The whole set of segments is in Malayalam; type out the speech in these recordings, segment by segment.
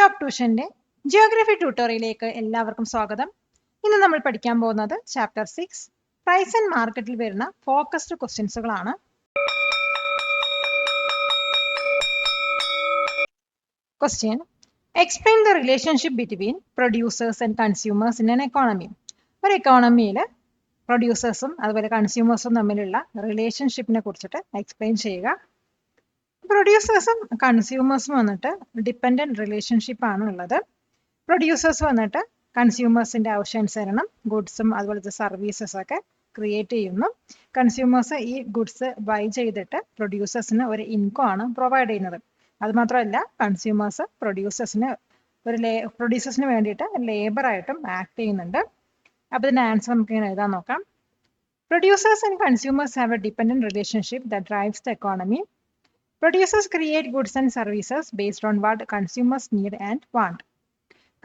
ടോപ്പ് ട്യൂഷന്റെ ജിയോഗ്രഫി ട്യൂട്ടോറിയലിലേക്ക് എല്ലാവർക്കും സ്വാഗതം. ഇന്ന് നമ്മൾ പഠിക്കാൻ പോകുന്നത് ചാപ്റ്റർ 6 പ്രൈസ് ആൻഡ് മാർക്കറ്റിൽ വരുന്ന ഫോക്കസ്ഡ് ക്വസ്റ്റ്യൻസുകളാണ്. Question: explain the relationship between producers and consumers in an economy. ഒരു എക്കോണമിയിൽ പ്രൊഡ്യൂസേഴ്സും അതുപോലെ കൺസ്യൂമേഴ്സും തമ്മിലുള്ള റിലേഷൻഷിപ്പിനെ കുറിച്ചിട്ട് എക്സ്പ്ലെയിൻ ചെയ്യുക. പ്രൊഡ്യൂസേഴ്സും കൺസ്യൂമേഴ്സും വന്നിട്ട് ഡിപ്പെൻഡന്റ് റിലേഷൻഷിപ്പ് ആണ് ഉള്ളത്. പ്രൊഡ്യൂസേഴ്സ് വന്നിട്ട് കൺസ്യൂമേഴ്സിന്റെ ആവശ്യാനുസരണം ഗുഡ്സും അതുപോലത്തെ സർവീസസ് ഒക്കെ ക്രിയേറ്റ് ചെയ്യുന്നു. കൺസ്യൂമേഴ്സ് ഈ ഗുഡ്സ് ബൈ ചെയ്തിട്ട് പ്രൊഡ്യൂസേഴ്സിന് ഒരു ഇൻകം ആണ് പ്രൊവൈഡ് ചെയ്യുന്നത്. അതുമാത്രമല്ല, കൺസ്യൂമേഴ്സ് പ്രൊഡ്യൂസേഴ്സിന് വേണ്ടിയിട്ട് ലേബർ ആയിട്ടും ആക്ട് ചെയ്യുന്നുണ്ട്. അപ്പോൾ ഇതിന്റെ ആൻസർ നമുക്ക് ഇങ്ങനെ എഴുതാൻ നോക്കാം. Producers and consumers have A dependent relationship that drives the economy. Producers create goods and services based on what consumers need and want.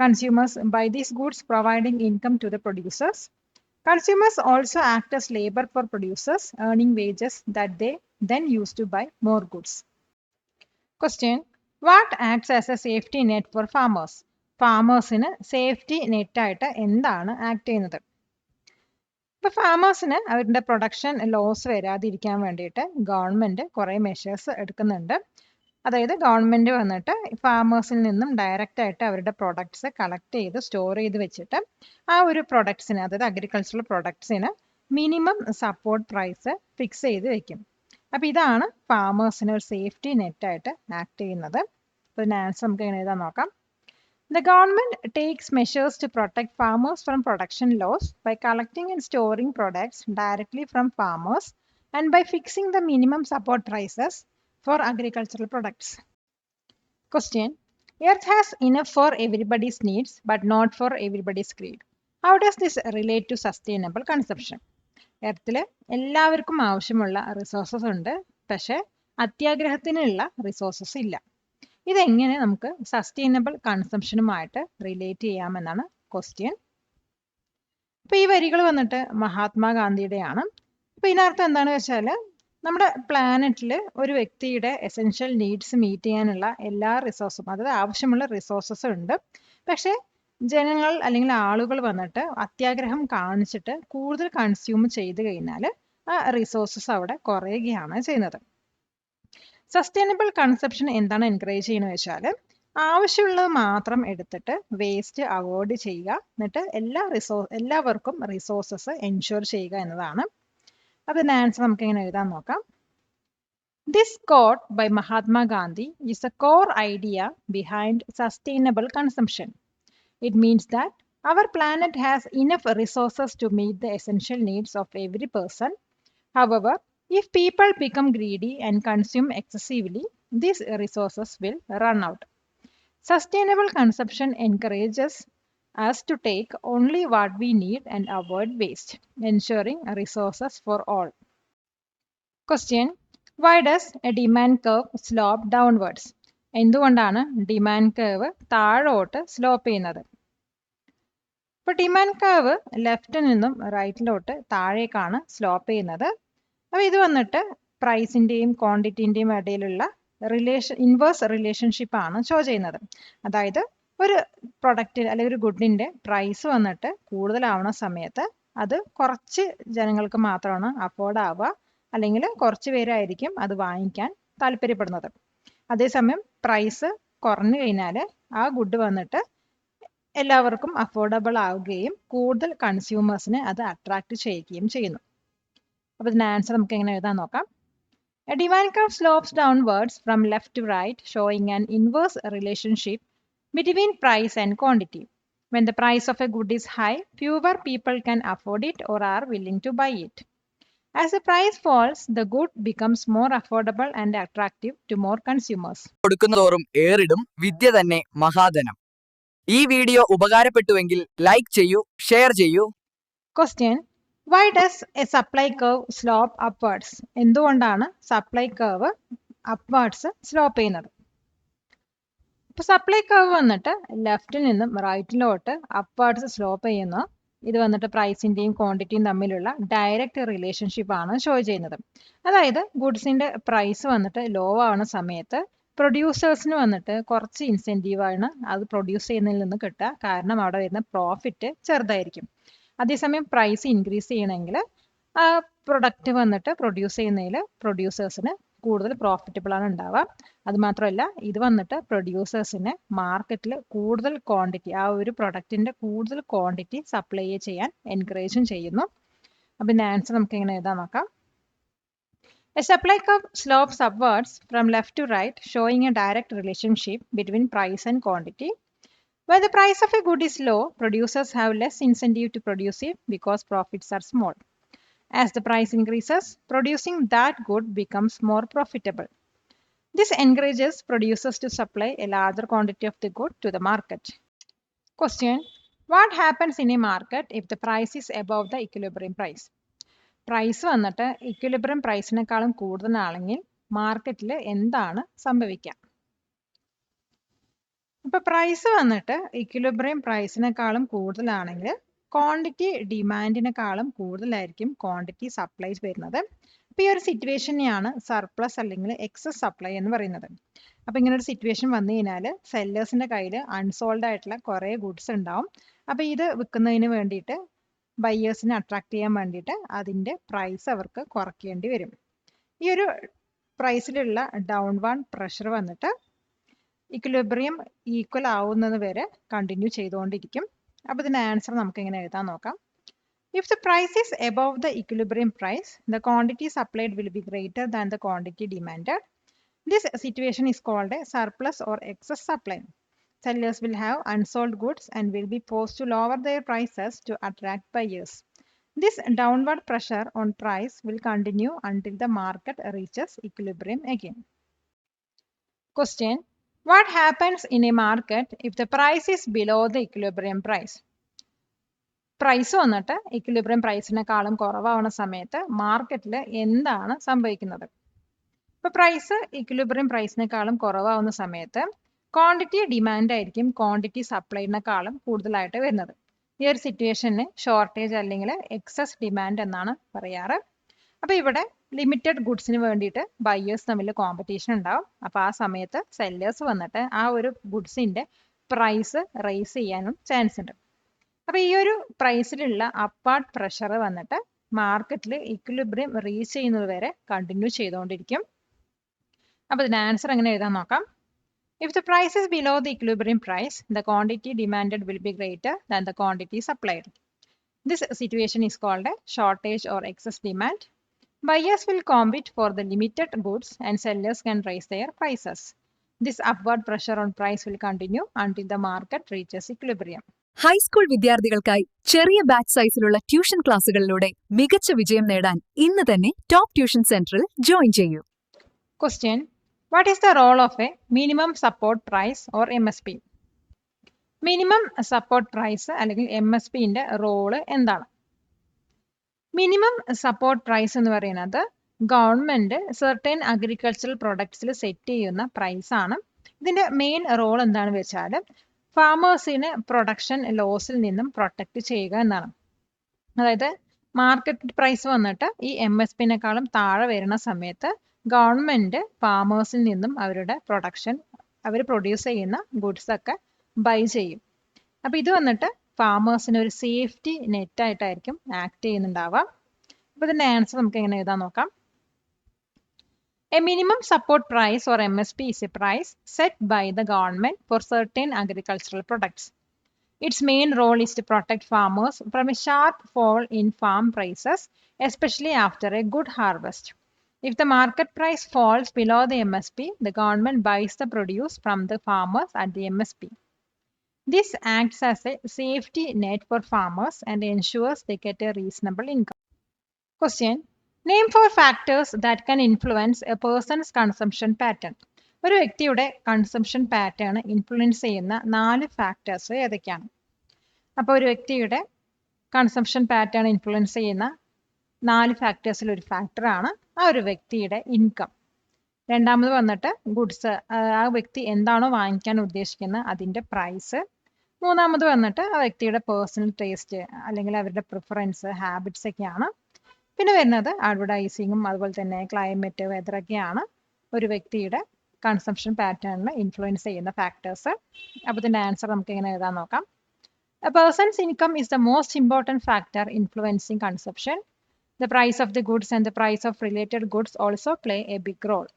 Consumers buy these goods, providing income to the producers. Consumers also act as labor for producers, earning wages that they then use to buy more goods. Question: What acts as a safety net for farmers? Farmersന് സേഫ്റ്റി നെറ്റായിട്ട് എന്താണ് ആക്ട് ചെയ്യുന്നത്? ഇപ്പോൾ ഫാമേഴ്സിന് അവരുടെ പ്രൊഡക്ഷൻ ലോസ് വരാതിരിക്കാൻ വേണ്ടിയിട്ട് ഗവൺമെൻറ് കുറേ മെഷേഴ്സ് എടുക്കുന്നുണ്ട്. അതായത് ഗവൺമെൻറ് വന്നിട്ട് ഫാമേഴ്സിൽ നിന്നും ഡയറക്റ്റ് ആയിട്ട് അവരുടെ പ്രൊഡക്ട്സ് കളക്ട് ചെയ്ത് സ്റ്റോർ ചെയ്ത് വെച്ചിട്ട് ആ ഒരു പ്രൊഡക്ട്സിന്, അതായത് അഗ്രികൾച്ചറൽ പ്രൊഡക്ട്സിന് മിനിമം സപ്പോർട്ട് പ്രൈസ് ഫിക്സ് ചെയ്ത് വെക്കും. അപ്പോൾ ഇതാണ് ഫാമേഴ്സിന് ഒരു സേഫ്റ്റി നെറ്റായിട്ട് ആക്ട് ചെയ്യുന്നത്. അപ്പോൾ ഇതിന് ആൻസർ നമുക്ക് എങ്ങനെ എഴുതാൻ നോക്കാം. The government takes measures to protect farmers from production loss by collecting and storing products directly from farmers and by fixing the minimum support prices for agricultural products. Question: Earth has enough for everybody's needs but not for everybody's greed. How does this relate to sustainable consumption? എർത്തിൽ എല്ലാവർക്കും ആവശ്യമുള്ള റിസോഴ്സസ് ഉണ്ട്, പക്ഷേ അത്യാഗ്രഹത്തിനുള്ള റിസോഴ്സസ് ഇല്ല. ഇതെങ്ങനെ നമുക്ക് സസ്റ്റൈനബിൾ കൺസംഷനുമായിട്ട് റിലേറ്റ് ചെയ്യാമെന്നാണ് ക്വസ്റ്റ്യൻ. അപ്പോൾ ഈ വരികൾ വന്നിട്ട് മഹാത്മാഗാന്ധിയുടെയാണ്. അപ്പോൾ ഇതിനർത്ഥം എന്താണെന്ന് വെച്ചാൽ, നമ്മുടെ പ്ലാനറ്റിൽ ഒരു വ്യക്തിയുടെ എസെൻഷ്യൽ നീഡ്സ് മീറ്റ് ചെയ്യാനുള്ള എല്ലാ റിസോഴ്സും, അതായത് ആവശ്യമുള്ള റിസോഴ്സസ് ഉണ്ട്. പക്ഷേ ജനങ്ങൾ അല്ലെങ്കിൽ ആളുകൾ വന്നിട്ട് അത്യാഗ്രഹം കാണിച്ചിട്ട് കൂടുതൽ കൺസ്യൂം ചെയ്ത് കഴിഞ്ഞാൽ ആ റിസോഴ്സസ് അവിടെ കുറയുകയാണ് ചെയ്യുന്നത്. സസ്റ്റൈനബിൾ കൺസപ്ഷൻ എന്താണ് എൻകറേജ് ചെയ്യുന്നത് വെച്ചാൽ, ആവശ്യമുള്ളത് മാത്രം എടുത്തിട്ട് വേസ്റ്റ് അവോയ്ഡ് ചെയ്യുക, എന്നിട്ട് എല്ലാവർക്കും റിസോഴ്സസ് എൻഷുർ ചെയ്യുക എന്നതാണ്. അതിന് ആൻസർ നമുക്ക് എങ്ങനെ എഴുതാൻ നോക്കാം. This quote by Mahatma Gandhi is a core idea behind sustainable consumption. It means that our planet has enough resources to meet the essential needs of every person. However, if people become greedy and consume excessively, these resources will run out. Sustainable consumption encourages us to take only what we need and avoid waste, ensuring resources for all. Question: Why does a demand curve slope downwards? എന്തുകൊണ്ടാണ് ഡിമാൻഡ് കർവ് താഴോട്ട് സ്ലോപ്പ് ചെയ്യുന്നത്? ഇപ്പോൾ ഡിമാൻഡ് കർവ് ലെഫ്റ്റിൽ നിന്നും റൈറ്റിലോട്ട് താഴേക്കാണ് സ്ലോപ്പ് ചെയ്യുന്നത്. അപ്പോൾ ഇത് വന്നിട്ട് പ്രൈസിൻ്റെയും ക്വാണ്ടിറ്റിൻ്റെയും ഇടയിലുള്ള ഇൻവേഴ്സ് റിലേഷൻഷിപ്പ് ആണ് ഷോ ചെയ്യുന്നത്. അതായത് ഒരു പ്രൊഡക്റ്റ് അല്ലെങ്കിൽ ഒരു ഗുഡിൻ്റെ പ്രൈസ് വന്നിട്ട് കൂടുതലാവുന്ന സമയത്ത് അത് കുറച്ച് ജനങ്ങൾക്ക് മാത്രമാണ് അഫോർഡ് ആവുക, അല്ലെങ്കിൽ കുറച്ച് പേരായിരിക്കും അത് വാങ്ങിക്കാൻ താല്പര്യപ്പെടുന്നത്. അതേസമയം പ്രൈസ് കുറഞ്ഞു കഴിഞ്ഞാൽ ആ ഗുഡ് വന്നിട്ട് എല്ലാവർക്കും അഫോർഡബിൾ ആവുകയും കൂടുതൽ കൺസ്യൂമേഴ്സിനെ അത് അട്രാക്ട് ചെയ്യുകയും ചെയ്യുന്നു. അപ്പോൾ ഇതിൻ്റെ ആൻസർ നമുക്ക് എങ്ങനെ എഴുതാൻ നോക്കാം. A demand curve slopes downwards from left to right, showing an inverse relationship between price and quantity. When the price of a good is high, fewer people can afford it or are willing to buy it. As the price falls, the good becomes more affordable and attractive to more consumers. കൊടുക്കുന്നതോറും ഏറിടും വിദ്യ തന്നെ മഹാധനം. ഈ വീഡിയോ ഉപകാരപ്പെട്ടുവെങ്കിൽ ലൈക്ക് ചെയ്യൂ, ഷെയർ ചെയ്യൂ. Question: Why does a supply curve slope upwards? എന്തുകൊണ്ടാണ് സപ്ലൈ കർവ് അപ്വേർഡ്സ് സ്ലോപ്പ് ചെയ്യുന്നത്? ഇപ്പോൾ സപ്ലൈ കർവ് വന്നിട്ട് ലെഫ്റ്റിൽ നിന്നും റൈറ്റിലോട്ട് അപ്വേർഡ്സ് സ്ലോപ്പ് ചെയ്യുന്നു. ഇത് വന്നിട്ട് പ്രൈസിൻ്റെയും ക്വാണ്ടിറ്റിയും തമ്മിലുള്ള ഡയറക്റ്റ് റിലേഷൻഷിപ്പ് ആണ് ഷോ ചെയ്യുന്നത്. അതായത് ഗുഡ്സിൻ്റെ പ്രൈസ് വന്നിട്ട് ലോ ആവുന്ന സമയത്ത് പ്രൊഡ്യൂസേഴ്സിന് വന്നിട്ട് കുറച്ച് ഇൻസെൻറ്റീവാണ് അത് പ്രൊഡ്യൂസ് ചെയ്യുന്നതിൽ നിന്ന് കിട്ടുക. കാരണം അവിടെ വരുന്ന പ്രോഫിറ്റ് ചെറുതായിരിക്കും. അതേസമയം പ്രൈസ് ഇൻക്രീസ് ചെയ്യണമെങ്കിൽ ആ പ്രൊഡക്റ്റ് വന്നിട്ട് പ്രൊഡ്യൂസ് ചെയ്യുന്നതിൽ പ്രൊഡ്യൂസേഴ്സിന് കൂടുതൽ പ്രോഫിറ്റബിൾ ആണ് ഉണ്ടാവുക. അതുമാത്രമല്ല ഇത് വന്നിട്ട് പ്രൊഡ്യൂസേഴ്സിന് മാർക്കറ്റിൽ കൂടുതൽ ക്വാണ്ടിറ്റി, ആ ഒരു പ്രൊഡക്റ്റിന്റെ കൂടുതൽ ക്വാണ്ടിറ്റി സപ്ലൈ ചെയ്യാൻ എൻകറേജും ചെയ്യുന്നു. അപ്പം ഇതിന്റെ ആൻസർ നമുക്ക് എങ്ങനെ എഴുതാൻ നോക്കാം. A supply curve slopes upwards from left to right, showing a direct relationship between price and quantity. Where the price of a good is low, producers have less incentive to produce it because profits are small. As the price increases, producing that good becomes more profitable. This encourages producers to supply a larger quantity of the good to the market. Question: what happens in a market if the price is above the equilibrium price? Price വന്നിട്ട് ഇക്വിലിബ്രിയം പ്രൈസിനേക്കാളും കൂടുതലാണെങ്കിൽ മാർക്കറ്റിൽ എന്താണ് സംഭവിക്കുക? ഇപ്പൊ പ്രൈസ് വന്നിട്ട് ഇക്വിലിബ്രിയം പ്രൈസിനേക്കാളും കൂടുതലാണെങ്കിൽ ക്വാണ്ടിറ്റി ഡിമാൻഡിനേക്കാളും കൂടുതലായിരിക്കും ക്വാണ്ടിറ്റി സപ്ലൈ വരുന്നത്. അപ്പൊ ഈ ഒരു സിറ്റുവേഷനെയാണ് സർപ്ലസ് അല്ലെങ്കിൽ എക്സസ് സപ്ലൈ എന്ന് പറയുന്നത്. അപ്പൊ ഇങ്ങനെ ഒരു സിറ്റുവേഷൻ വന്നു കഴിഞ്ഞാൽ സെല്ലേഴ്സിന്റെ കയ്യിൽ അൺസോൾഡ് ആയിട്ടുള്ള കുറെ ഗുഡ്സ് ഉണ്ടാവും. അപ്പൊ ഇത് വിൽക്കുന്നതിന് വേണ്ടിയിട്ട് ബയേഴ്സിനെ അട്രാക്ട് ചെയ്യാൻ വേണ്ടിയിട്ട് അതിന്റെ പ്രൈസ് അവർക്ക് കുറയ്ക്കേണ്ടി വരും. ഈ ഒരു പ്രൈസിലുള്ള ഡൗൺവാർഡ് പ്രഷർ വന്നിട്ട് ഇക്വിലിബ്രിയം ഈക്വൽ ആവുന്നത് വരെ കണ്ടിന്യൂ ചെയ്തുകൊണ്ടിരിക്കും. അപ്പോൾ ഇതിന്റെ ആൻസർ നമുക്ക് എങ്ങനെ എഴുതാൻ നോക്കാം. If the price is above the equilibrium price, the quantity supplied will be greater than the quantity demanded. This situation is called a surplus or excess supply. Sellers will have unsold goods and will be forced to lower their prices to attract buyers. This downward pressure on price will continue until the market reaches equilibrium again. Question: what happens in a market if the price is below the equilibrium price? Price വന്നിട്ട് ഇക്വിലിബ്രിയം പ്രൈസിനേക്കാളും കുറവാവുന്ന സമയത്ത് മാർക്കറ്റിൽ എന്താണ് സംഭവിക്കുന്നത്? ഇപ്പൊ പ്രൈസ് ഇക്വിലിബ്രിയം പ്രൈസിനേക്കാളും കുറവാവുന്ന സമയത്ത് ക്വാണ്ടിറ്റി ഡിമാൻഡ് ആയിരിക്കും ക്വാണ്ടിറ്റി സപ്ലൈനേക്കാളും കൂടുതലായിട്ട് വരുന്നത്. ഈ ഒരു സിറ്റുവേഷന് ഷോർട്ടേജ് അല്ലെങ്കിൽ എക്സസ് ഡിമാൻഡ് എന്നാണ് പറയാറ്. അപ്പൊ ഇവിടെ ലിമിറ്റഡ് ഗുഡ്സിന് വേണ്ടിയിട്ട് ബയേഴ്സ് തമ്മിൽ കോമ്പറ്റീഷൻ ഉണ്ടാവും. അപ്പൊ ആ സമയത്ത് സെല്ലേഴ്സ് വന്നിട്ട് ആ ഒരു ഗുഡ്സിന്റെ പ്രൈസ് റേസ് ചെയ്യാനും ചാൻസ് ഉണ്ട്. അപ്പൊ ഈ ഒരു പ്രൈസിലുള്ള അപ്പാർഡ് പ്രഷർ വന്നിട്ട് മാർക്കറ്റിൽ ഇക്വിലിബ്രിയം റീച്ച് ചെയ്യുന്നത് വരെ കണ്ടിന്യൂ ചെയ്തുകൊണ്ടിരിക്കും. അപ്പൊ ഇതിന്റെ ആൻസർ എങ്ങനെ എഴുതാൻ നോക്കാം. If the price is below the equilibrium price, the quantity demanded will be greater than the quantity supplied. This situation is called a shortage or excess demand. Buyers will compete for the limited goods and sellers can raise their prices. This upward pressure on price will continue until the market reaches equilibrium. High school വിദ്യാർത്ഥികൾക്കായി ചെറിയ ബാച്ച് സൈസിലുള്ള ട്യൂഷൻ ക്ലാസുകളിലൂടെ മികച്ച വിജയം നേടാൻ ഇന്ന് തന്നെ ടോപ്പ് ട്യൂഷൻ സെന്ററിൽ ജോയിൻ ചെയ്യൂ. Question: what is the role of a minimum support price or MSP? Minimum support price അല്ലെങ്കിൽ MSPന്റെ റോള് എന്താണ്? മിനിമം സപ്പോർട്ട് പ്രൈസ് എന്ന് പറയുന്നത് ഗവൺമെന്റ് സെർട്ടൻ അഗ്രികൾച്ചറൽ പ്രൊഡക്ട്സിൽ സെറ്റ് ചെയ്യുന്ന പ്രൈസ് ആണ്. ഇതിന്റെ മെയിൻ റോൾ എന്താണെന്ന് വെച്ചാൽ ഫാമേഴ്സിനെ പ്രൊഡക്ഷൻ ലോസിൽ നിന്നും പ്രൊട്ടക്ട് ചെയ്യുക എന്നാണ്. അതായത് മാർക്കറ്റ് പ്രൈസ് വന്നിട്ട് ഈ MSPനേക്കാളും താഴെ വരുന്ന സമയത്ത് ഗവൺമെന്റ് ഫാമേഴ്സിൽ നിന്നും അവരുടെ പ്രൊഡക്ഷൻ, അവർ പ്രൊഡ്യൂസ് ചെയ്യുന്ന ഗുഡ്സ് ഒക്കെ ബൈ ചെയ്യും. അപ്പൊ ഇത് വന്നിട്ട് ഫാമേഴ്സിന് ഒരു സേഫ്റ്റി നെറ്റ് ആയിട്ടായിരിക്കും ആക്ട് ചെയ്യുന്നുണ്ടാവുക. അപ്പൊ ഇതിന്റെ ആൻസർ നമുക്ക് എങ്ങനെ എഴുതാൻ നോക്കാം. A minimum support price or MSP is a price set by the government for certain agricultural products. Its main role is to protect farmers from a sharp fall in farm prices, especially after a good harvest. If the market price falls below the MSP, the government buys the produce from the farmers at the MSP. This acts as a safety net for farmers and ensures they get a reasonable income. Question: name 4 factors that can influence a person's consumption pattern. ഒരു വ്യക്തിയുടെ കൺസംഷൻ പാറ്റേൺ ഇൻഫ്ലുവൻസ് ചെയ്യുന്ന 4 ഫാക്ടേഴ്സ് ഏതൊക്കെയാണ്? അപ്പോൾ ഒരു വ്യക്തിയുടെ കൺസംഷൻ പാറ്റേൺ ഇൻഫ്ലുവൻസ് ചെയ്യുന്ന 4 ഫാക്ടേഴ്സിൽ ഒരു ഫാക്ടറാണ് ആ ഒരു വ്യക്തിയുടെ ഇൻകം. രണ്ടാമത് വന്നിട്ട് ഗുഡ്സ്, ആ വ്യക്തി എന്താണോ വാങ്ങിക്കാൻ ഉദ്ദേശിക്കുന്നത് അതിന്റെ പ്രൈസ്. മൂന്നാമത് വന്നിട്ട് ആ വ്യക്തിയുടെ പേഴ്സണൽ ടേസ്റ്റ് അല്ലെങ്കിൽ അവരുടെ പ്രിഫറൻസ്, ഹാബിറ്റ്സ് ഒക്കെയാണ്. പിന്നെ വരുന്നത് അഡ്വർടൈസിങ്ങും അതുപോലെ തന്നെ ക്ലൈമറ്റ്, വെതറൊക്കെയാണ് ഒരു വ്യക്തിയുടെ കൺസംഷൻ പാറ്റേണിനെ ഇൻഫ്ലുവൻസ് ചെയ്യുന്ന ഫാക്ടേഴ്സ്. അപ്പോൾ ഇതിൻ്റെ ആൻസർ നമുക്ക് എങ്ങനെ എഴുതാൻ നോക്കാം. A person's income is the most important factor influencing consumption. The price of the goods and the price of related goods also play a big role.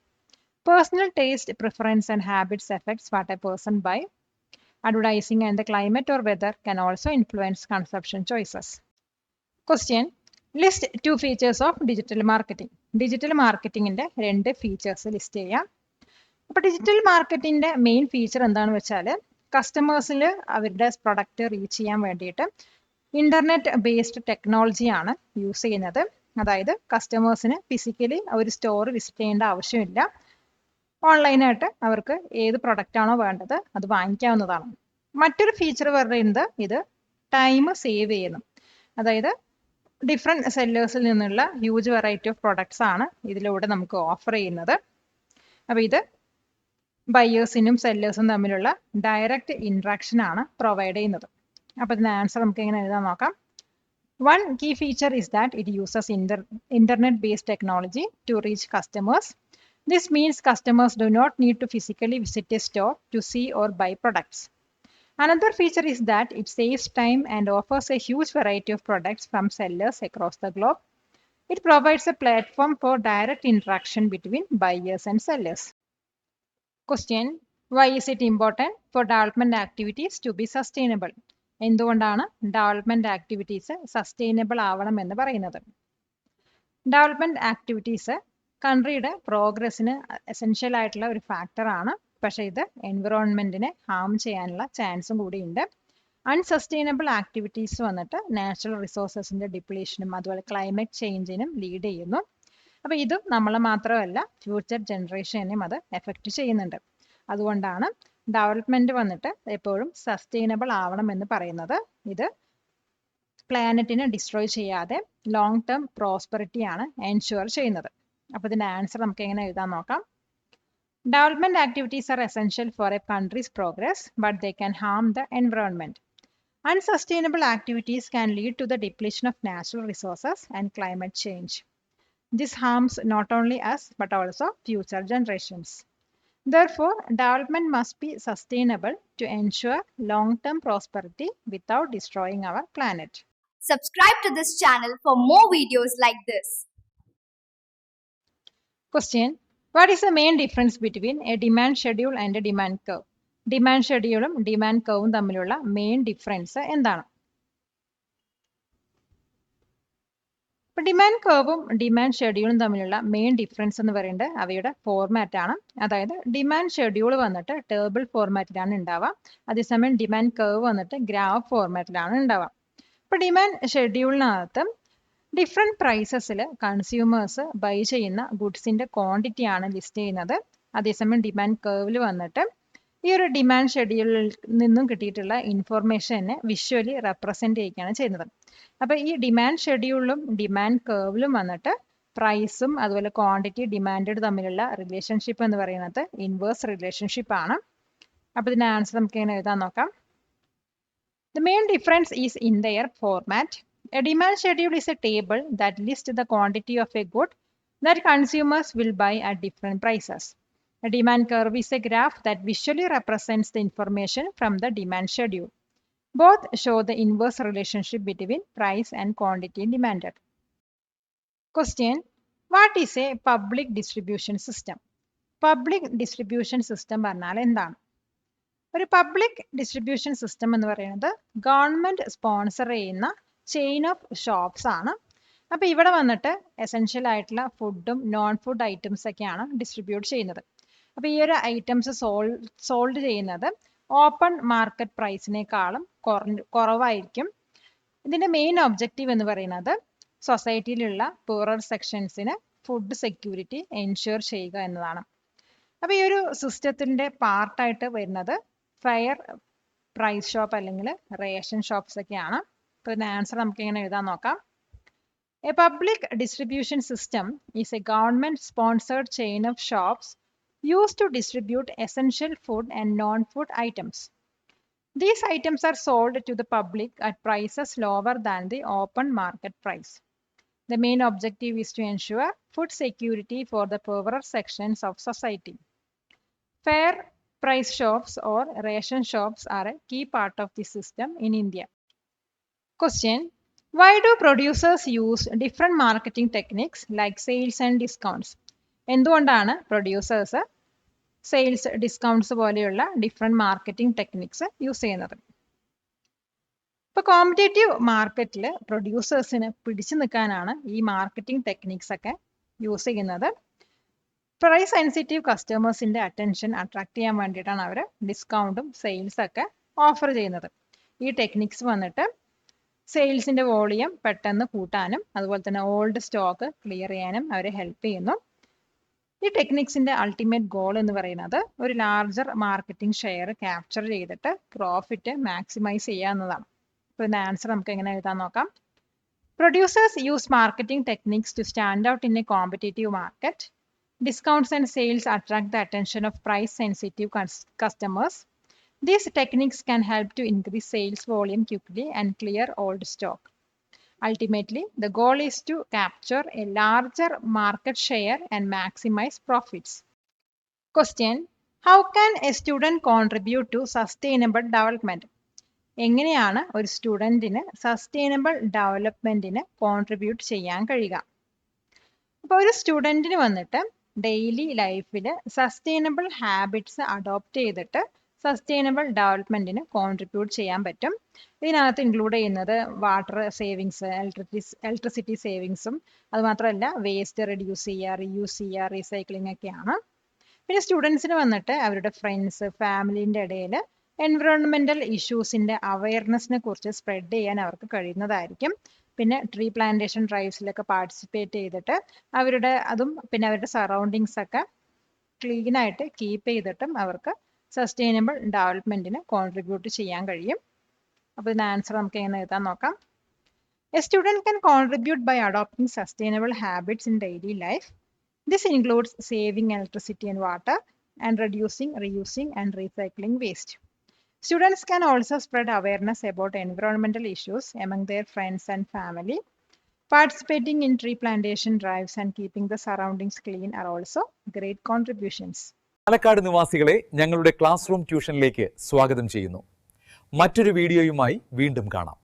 Personal taste, preference, and habits affects what a person buy. Advertising and the climate or weather can also influence consumption choices. Question. List 2 features of digital marketing. Digital marketing ന്റെ 2 ഫീച്ചേഴ്സ് ലിസ്റ്റ് ചെയ്യാം. അപ്പോൾ ഡിജിറ്റൽ മാർക്കറ്റിംഗിന്റെ മെയിൻ ഫീച്ചർ എന്താണെന്ന് വെച്ചാൽ കസ്റ്റമേഴ്സിൽ അവരുടെ പ്രൊഡക്റ്റ് റീച്ച് ചെയ്യാൻ വേണ്ടിയിട്ട് ഇന്റർനെറ്റ് ബേസ്ഡ് ടെക്നോളജിയാണ് യൂസ് ചെയ്യുന്നത്. അതായത് കസ്റ്റമേഴ്സിന് ഫിസിക്കലി ഒരു സ്റ്റോർ വിസിറ്റ് ചെയ്യേണ്ട ആവശ്യമില്ല. ഓൺലൈനായിട്ട് അവർക്ക് ഏത് പ്രൊഡക്റ്റ് ആണോ വേണ്ടത് അത് വാങ്ങിക്കാവുന്നതാണ്. മറ്റൊരു ഫീച്ചർ പറയുന്നത് ഇത് ടൈം സേവ് ചെയ്യുന്നു. അതായത് ഡിഫറെൻറ്റ് സെല്ലേഴ്സിൽ നിന്നുള്ള ഹ്യൂജ് വെറൈറ്റി ഓഫ് പ്രൊഡക്ട്സ് ആണ് ഇതിലൂടെ നമുക്ക് ഓഫർ ചെയ്യുന്നത്. അപ്പോൾ ഇത് ബയേഴ്സിനും സെല്ലേഴ്സും തമ്മിലുള്ള ഡയറക്റ്റ് ഇൻട്രാക്ഷൻ ആണ് പ്രൊവൈഡ് ചെയ്യുന്നത്. അപ്പോൾ ഇതിന് ആൻസർ നമുക്ക് എങ്ങനെ എഴുതാൻ നോക്കാം. One key feature is that it uses internet based technology to reach customers. This means customers do not need to physically visit a store to see or buy products. Another feature is that it saves time and offers a huge variety of products from sellers across the globe. It provides a platform for direct interaction between buyers and sellers. Question. Why is it important for development activities to be sustainable? എന്തുകൊണ്ടാണ് ഡെവലപ്മെന്റ് ആക്ടിവിറ്റീസ് സസ്റ്റൈനബിൾ ആവണം എന്ന് പറയുന്നത്? ഡെവലപ്മെന്റ് ആക്ടിവിറ്റീസ് കൺട്രിയുടെ പ്രോഗ്രസ്സിന് എസെൻഷ്യൽ ആയിട്ടുള്ള ഒരു ഫാക്ടറാണ്. പക്ഷേ ഇത് എൻവിറോൺമെന്റിനെ ഹാം ചെയ്യാനുള്ള ചാൻസും കൂടിയുണ്ട്. അൺസസ്റ്റൈനബിൾ ആക്ടിവിറ്റീസ് വന്നിട്ട് നാച്ചുറൽ റിസോഴ്സസിന്റെ ഡിപ്ലീഷനും അതുപോലെ ക്ലൈമറ്റ് ചേഞ്ചിനും ലീഡ് ചെയ്യുന്നു. അപ്പോൾ ഇത് നമ്മളെ മാത്രമല്ല ഫ്യൂച്ചർ ജനറേഷനെയും അത് എഫക്റ്റ് ചെയ്യുന്നുണ്ട്. അതുകൊണ്ടാണ് ഡെവലപ്മെന്റ് വന്നിട്ട് എപ്പോഴും സസ്റ്റൈനബിൾ ആവണം എന്ന് പറയുന്നത്. ഇത് പ്ലാനറ്റിനെ ഡിസ്ട്രോയ് ചെയ്യാതെ ലോങ് ടേം പ്രോസ്പെറിറ്റിയാണ് എൻഷുർ ചെയ്യുന്നത്. അപ്പോൾ ഇതിന്റെ ആൻസർ നമുക്ക് എങ്ങനെ എഴുതാൻ നോക്കാം. Development activities are essential for a country's progress but they can harm the environment. Unsustainable activities can lead to the depletion of natural resources and climate change. This harms not only us but also future generations. Therefore, development must be sustainable to ensure long-term prosperity without destroying our planet. Subscribe to this channel for more videos like this. Question. What is the main difference between a demand schedule and a demand curve? Demand schedule ഉം demand curve ഉം തമ്മിലുള്ള മെയിൻ ഡിഫറൻസ് എന്താണ്? ഇപ്പോൾ ഡിമാൻഡ് കർവും ഡിമാൻഡ് ഷെഡ്യൂളും തമ്മിലുള്ള മെയിൻ ഡിഫറൻസ് എന്ന് പറയുന്നത് അവയുടെ ഫോർമാറ്റ് ആണ്. അതായത് ഡിമാൻഡ് ഷെഡ്യൂൾ വന്നിട്ട് ടേബിൾ ഫോർമാറ്റിലാണ് ഉണ്ടാവുക. അതേസമയം ഡിമാൻഡ് കർവ് വന്നിട്ട് ഗ്രാഫ് ഫോർമാറ്റിലാണ് ഉണ്ടാവുക. ഇപ്പോൾ ഡിമാൻഡ് ഷെഡ്യൂളിനകത്ത് ഡിഫറെൻറ്റ് പ്രൈസസിൽ കൺസ്യൂമേഴ്സ് ബൈ ചെയ്യുന്ന ഗുഡ്സിൻ്റെ ക്വാണ്ടിറ്റിയാണ് ലിസ്റ്റ് ചെയ്യുന്നത്. അതേസമയം ഡിമാൻഡ് കർവിൽ വന്നിട്ട് ഈ ഒരു ഡിമാൻഡ് ഷെഡ്യൂളിൽ നിന്നും കിട്ടിയിട്ടുള്ള ഇൻഫോർമേഷനെ വിഷ്വലി റെപ്രസെൻ്റ് ചെയ്യുകയാണ് ചെയ്യുന്നത്. അപ്പോൾ ഈ ഡിമാൻഡ് ഷെഡ്യൂളിലും ഡിമാൻഡ് കർവിലും വന്നിട്ട് പ്രൈസും അതുപോലെ ക്വാണ്ടിറ്റി ഡിമാൻഡ് തമ്മിലുള്ള റിലേഷൻഷിപ്പ് എന്ന് പറയുന്നത് ഇൻവേഴ്സ് റിലേഷൻഷിപ്പ് ആണ്. അപ്പോൾ ഇതിൻ്റെ ആൻസർ നമുക്ക് എങ്ങനെ എഴുതാൻ നോക്കാം. The main difference is in their format. A demand schedule is a table that list the quantity of a good that consumers will buy at different prices. A demand curve is a graph that visually represents the information from the demand schedule. Both show the inverse relationship between price and quantity demanded. Question. What is a public distribution system? Public distribution system പറഞ്ഞാൽ എന്താണ്? ഒരു പബ്ലിക് ഡിസ്ട്രിബ്യൂഷൻ സിസ്റ്റം എന്ന് പറയുന്നത് ഗവൺമെന്റ് സ്പോൺസർ ചെയ്യുന്ന ചെയിൻ ഓഫ് ഷോപ്സ് ആണ്. അപ്പോൾ ഇവിടെ വന്നിട്ട് എസെൻഷ്യൽ ആയിട്ടുള്ള ഫുഡും നോൺ ഫുഡ് ഐറ്റംസ് ഒക്കെയാണ് ഡിസ്ട്രിബ്യൂട്ട് ചെയ്യുന്നത്. അപ്പോൾ ഈ ഒരു ഐറ്റംസ് സോൾഡ് ചെയ്യുന്നത് ഓപ്പൺ മാർക്കറ്റ് പ്രൈസിനേക്കാളും കുറവായിരിക്കും. ഇതിൻ്റെ മെയിൻ ഒബ്ജക്റ്റീവ് എന്ന് പറയുന്നത് സൊസൈറ്റിയിലുള്ള പൂറർ സെക്ഷൻസിന് ഫുഡ് സെക്യൂരിറ്റി എൻഷുർ ചെയ്യുക എന്നതാണ്. അപ്പോൾ ഈ ഒരു സിസ്റ്റത്തിൻ്റെ പാർട്ടായിട്ട് വരുന്നത് ഫെയർ പ്രൈസ് ഷോപ്പ് അല്ലെങ്കിൽ റേഷൻ ഷോപ്സ് ഒക്കെയാണ്. അപ്പോൾ ഇതിൻ്റെ ആൻസർ നമുക്ക് എങ്ങനെ എഴുതാൻ നോക്കാം. A public distribution system is A government sponsored chain of shops used to distribute essential food and non-food items. These items are sold to the public at prices lower than the open market price. The main objective is to ensure food security for the poorer sections of society. Fair price shops or ration shops are a key part of the system in India. Question: why do producers use different marketing techniques like sales and discounts? എന്തുകൊണ്ടാണ് പ്രൊഡ്യൂസേഴ്സ് സെയിൽസ് ഡിസ്കൗണ്ട്സ് പോലെയുള്ള ഡിഫറെൻറ്റ് മാർക്കറ്റിംഗ് ടെക്നിക്സ് യൂസ് ചെയ്യുന്നത്? ഇപ്പോൾ കോമ്പറ്റേറ്റീവ് മാർക്കറ്റിൽ പ്രൊഡ്യൂസേഴ്സിന് പിടിച്ചു നിൽക്കാനാണ് ഈ മാർക്കറ്റിംഗ് ടെക്നിക്സ് ഒക്കെ യൂസ് ചെയ്യുന്നത്. പ്രൈസ് സെൻസിറ്റീവ് കസ്റ്റമേഴ്സിൻ്റെ അറ്റൻഷൻ അട്രാക്ട് ചെയ്യാൻ വേണ്ടിയിട്ടാണ് അവർ ഡിസ്കൗണ്ടും സെയിൽസൊക്കെ ഓഫർ ചെയ്യുന്നത്. ഈ ടെക്നിക്സ് വന്നിട്ട് സെയിൽസിൻ്റെ വോളിയം പെട്ടെന്ന് കൂട്ടാനും അതുപോലെ തന്നെ ഓൾഡ് സ്റ്റോക്ക് ക്ലിയർ ചെയ്യാനും അവരെ ഹെൽപ്പ് ചെയ്യുന്നു. ഈ ടെക്നിക്സിൻ്റെ അൾട്ടിമേറ്റ് ഗോൾ എന്ന് പറയുന്നത് ഒരു ലാർജർ മാർക്കറ്റിംഗ് ഷെയർ ക്യാപ്ചർ ചെയ്തിട്ട് പ്രോഫിറ്റ് മാക്സിമൈസ് ചെയ്യുക എന്നതാണ്. അപ്പോൾ ഇതിൻ്റെ ആൻസർ നമുക്ക് എങ്ങനെ എഴുതാൻ നോക്കാം. Producers use marketing techniques to stand out in a competitive market. Discounts and sales attract the attention of price-sensitive customers. These techniques can help to increase sales volume quickly and clear old stock. Ultimately, the goal is to capture a larger market share and maximize profits. Question: how can a student contribute to sustainable development? എങ്ങനെയാണ് ഒരു സ്റ്റുഡൻറ്റിന് സസ്റ്റൈനബിൾ ഡെവലപ്മെൻറ്റിന് കോൺട്രിബ്യൂട്ട് ചെയ്യാൻ കഴിയുക? അപ്പോൾ ഒരു സ്റ്റുഡൻറ്റിന് വന്നിട്ട് ഡെയിലി ലൈഫിൽ സസ്റ്റൈനബിൾ ഹാബിറ്റ്സ് അഡോപ്റ്റ് ചെയ്തിട്ട് സസ്റ്റൈനബിൾ ഡെവലപ്മെൻറ്റിന് കോൺട്രിബ്യൂട്ട് ചെയ്യാൻ പറ്റും. ഇതിനകത്ത് ഇൻക്ലൂഡ് ചെയ്യുന്നത് വാട്ടർ സേവിങ്സ്, ഇലക്ട്രിസിറ്റി സേവിങ്സും, അതുമാത്രമല്ല വേസ്റ്റ് റെഡ്യൂസ് ചെയ്യുക, റീയൂസ് ചെയ്യുക, റീസൈക്ലിംഗ് ഒക്കെയാണ്. പിന്നെ സ്റ്റുഡൻസിന് വന്നിട്ട് അവരുടെ ഫ്രണ്ട്സ്, ഫാമിലീൻ്റെ ഇടയിൽ എൻവിറോൺമെൻറ്റൽ ഇഷ്യൂസിൻ്റെ അവയർനെസ്സിനെ കുറിച്ച് സ്പ്രെഡ് ചെയ്യാൻ അവർക്ക് കഴിയുന്നതായിരിക്കും. പിന്നെ ട്രീ പ്ലാന്റേഷൻ ഡ്രൈവ്സിലൊക്കെ പാർട്ടിസിപ്പേറ്റ് ചെയ്തിട്ട് അവരുടെ അതും പിന്നെ അവരുടെ സറൗണ്ടിങ്സ് ഒക്കെ ക്ലീനായിട്ട് കീപ്പ് ചെയ്തിട്ടും അവർക്ക് സസ്റ്റൈനബിൾ ഡെവലപ്മെൻറ്റിന് കോൺട്രിബ്യൂട്ട് ചെയ്യാൻ കഴിയും. അപ്പോൾ ഇതിൻ്റെ ആൻസർ നമുക്ക് എങ്ങനെ എഴുതാൻ നോക്കാം. A student can contribute by adopting sustainable habits in daily life. This includes saving electricity and water and reducing, reusing and recycling waste. Students can also spread awareness about environmental issues among their friends and family. Participating in tree plantation drives and keeping the surroundings clean are also great contributions. Palakkad നിവാസികളെ ഞങ്ങളുടെ ക്ലാസ് റൂം ട്യൂഷനിലേക്ക് സ്വാഗതം ചെയ്യുന്നു. മറ്റൊരു വീഡിയോയുമായി വീണ്ടും കാണാം.